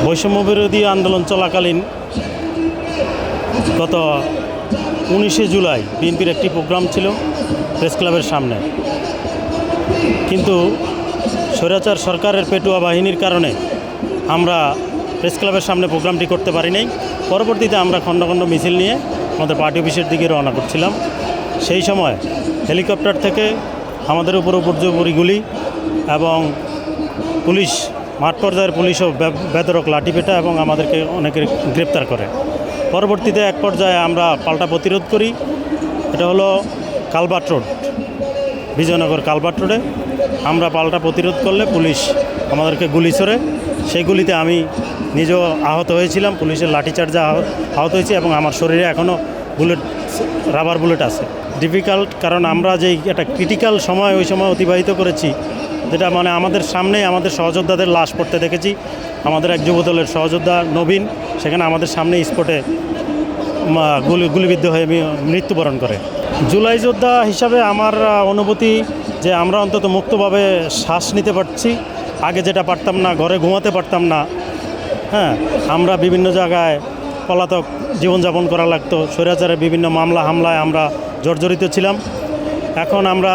বৈষম্যবিরোধী আন্দোলন চলাকালীন গত 19শে জুলাই বিএনপির একটি প্রোগ্রাম ছিল প্রেস ক্লাবের সামনে, কিন্তু স্বৈরাচার সরকারের পেটুয়া বাহিনীর কারণে আমরা প্রেস ক্লাবের সামনে প্রোগ্রামটি করতে পারি নাই। পরবর্তীতে আমরা খণ্ড খণ্ড মিছিল নিয়ে আমাদের পার্টি অফিসের দিকে রওনা করছিলাম। সেই সময় হেলিকপ্টার থেকে আমাদের উপর উপর্যুপরি গুলি এবং পুলিশ, মাঠ পর্যায়ের পুলিশও বেধড়ক লাঠিপেটা এবং আমাদেরকে অনেকে গ্রেপ্তার করে। পরবর্তীতে এক পর্যায়ে আমরা পাল্টা প্রতিরোধ করি। এটা হলো কালভার্ট রোড, বিজয়নগর কালভার্ট রোডে আমরা পাল্টা প্রতিরোধ করলে পুলিশ আমাদেরকে গুলি ছোড়ে। সেই গুলিতে আমি নিজেও আহত হয়েছিলাম, পুলিশের লাঠিচার্জে আহত হয়েছি এবং আমার শরীরে এখনও রাবার বুলেট আছে। ডিফিকাল্ট, কারণ আমরা যেই একটা ক্রিটিক্যাল সময় ওই সময় অতিবাহিত করেছি, যেটা মানে আমাদের সামনেই আমাদের সহযোদ্ধাদের লাশ পড়তে দেখেছি। আমাদের এক যুবদলের সহযোদ্ধা নবীন সেখানে আমাদের সামনে স্পটে গুলিবিদ্ধ হয়ে মৃত্যুবরণ করে। জুলাই যোদ্ধা হিসাবে আমার অনুভূতি যে আমরা অন্তত মুক্তভাবে শ্বাস নিতে পারছি। আগে যেটা পারতাম না, ঘরে ঘুমাতে পারতাম না। আমরা বিভিন্ন জায়গায় পলাতক জীবনযাপন করা লাগতো। স্বৈরাচারের বিভিন্ন মামলা হামলায় আমরা জর্জরিত ছিলাম। এখন আমরা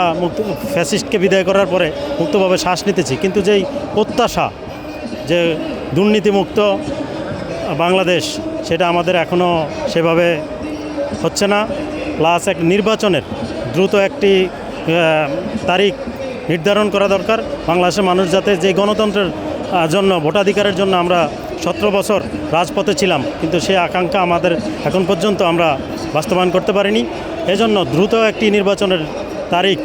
ফ্যাসিস্টকে বিদায় করার পরে মুক্তভাবে শ্বাস নিতেছি, কিন্তু যেই প্রত্যাশা যে দুর্নীতিমুক্ত বাংলাদেশ, সেটা আমাদের এখনও সেভাবে হচ্ছে না। প্লাস এক নির্বাচনের দ্রুত একটি তারিখ নির্ধারণ করা দরকার। বাংলাদেশের মানুষ যাতে যে গণতন্ত্রের জন্য, ভোটাধিকারের জন্য আমরা 17 বছর রাজপথে ছিলাম, কিন্তু সেই আকাঙ্ক্ষা আমাদের এখন পর্যন্ত আমরা বাস্তবায়ন করতে পারিনি। এজন্য দ্রুত একটি নির্বাচনের তারিখ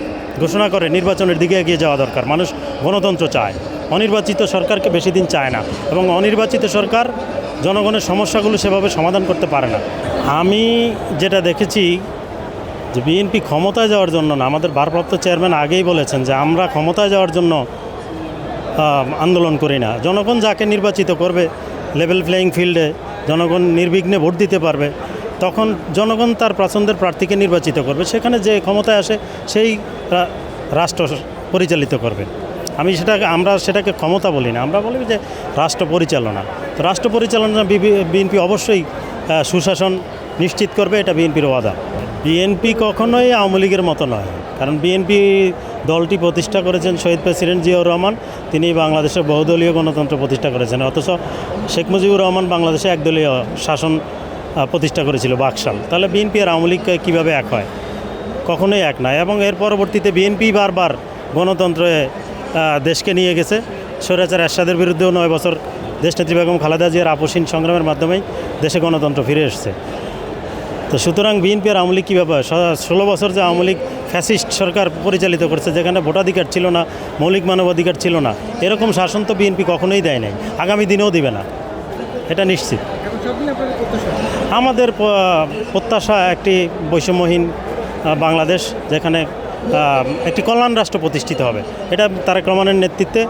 ঘোষণা করে নির্বাচনের দিকে এগিয়ে যাওয়া দরকার। মানুষ গণতন্ত্র চায়, অনির্বাচিত সরকারকে বেশি দিন চায় না, এবং অনির্বাচিত সরকার জনগণের সমস্যাগুলো সেভাবে সমাধান করতে পারে না। আমি যেটা দেখেছি যে বিএনপি ক্ষমতায় যাওয়ার জন্য না, আমাদের ভারপ্রাপ্ত চেয়ারম্যান আগেই বলেছেন যে আমরা ক্ষমতায় যাওয়ার জন্য আন্দোলন করি না। জনগণ যাকে নির্বাচিত করবে, লেভেল প্লেয়িং ফিল্ডে জনগণ নির্বিঘ্নে ভোট দিতে পারবে, তখন জনগণ তার পছন্দের প্রার্থীকে নির্বাচিত করবে। সেখানে যে ক্ষমতায় আসে সেই রাষ্ট্র পরিচালিত করবে। আমরা সেটাকে ক্ষমতা বলি না, আমরা বলি যে রাষ্ট্র পরিচালনা। তো রাষ্ট্র পরিচালনা বিএনপি অবশ্যই সুশাসন নিশ্চিত করবে, এটা বিএনপির ওয়াদা। বিএনপি কখনোই আওয়ামী লীগের মতো নয়, কারণ বিএনপি দলটি প্রতিষ্ঠা করেছেন শহীদ প্রেসিডেন্ট জিয়াউর রহমান। তিনি বাংলাদেশের বহুদলীয় গণতন্ত্র প্রতিষ্ঠা করেছেন, অথচ শেখ মুজিবুর রহমান বাংলাদেশে একদলীয় শাসন প্রতিষ্ঠা করেছিল বাকশাল। তাহলে বিএনপি আর আওয়ামী লীগ কীভাবে এক হয়? কখনোই এক নয়। এবং এর পরবর্তীতে বিএনপি বারবার গণতন্ত্রে দেশকে নিয়ে গেছে। স্বৈরাচার এরশাদের বিরুদ্ধেও 9 বছর দেশনেত্রী বেগম খালেদা জিয়ার আপসহীন সংগ্রামের মাধ্যমেই দেশে গণতন্ত্র ফিরে এসেছে। তো সুতরাং বিএনপি আর আওয়ামী লীগ কীভাবে 16 বছর যে আওয়ামী লীগ ফ্যাসিস্ট সরকার পরিচালিত করছে, যেখানে ভোটাধিকার ছিল না, মৌলিক মানবাধিকার ছিল না, এরকম শাসন তো বিএনপি কখনোই দেয় নাই, আগামী দিনেও দিবে না, এটা নিশ্চিত। আমাদের প্রত্যাশা একটি বৈষম্যহীন বাংলাদেশ, যেখানে একটি কল্যাণ রাষ্ট্র প্রতিষ্ঠিত হবে। এটা তারেক রহমানের নেতৃত্বে,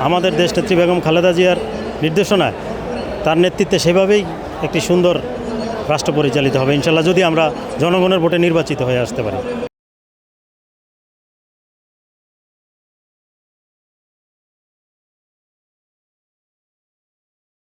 আমাদের দেশনেত্রী বেগম খালেদা জিয়ার নির্দেশনায়, তার নেতৃত্বে সেভাবেই একটি সুন্দর রাষ্ট্র পরিচালিত হবে ইনশাল্লাহ, যদি আমরা জনগণের ভোটে নির্বাচিত হয়ে আসতে পারি।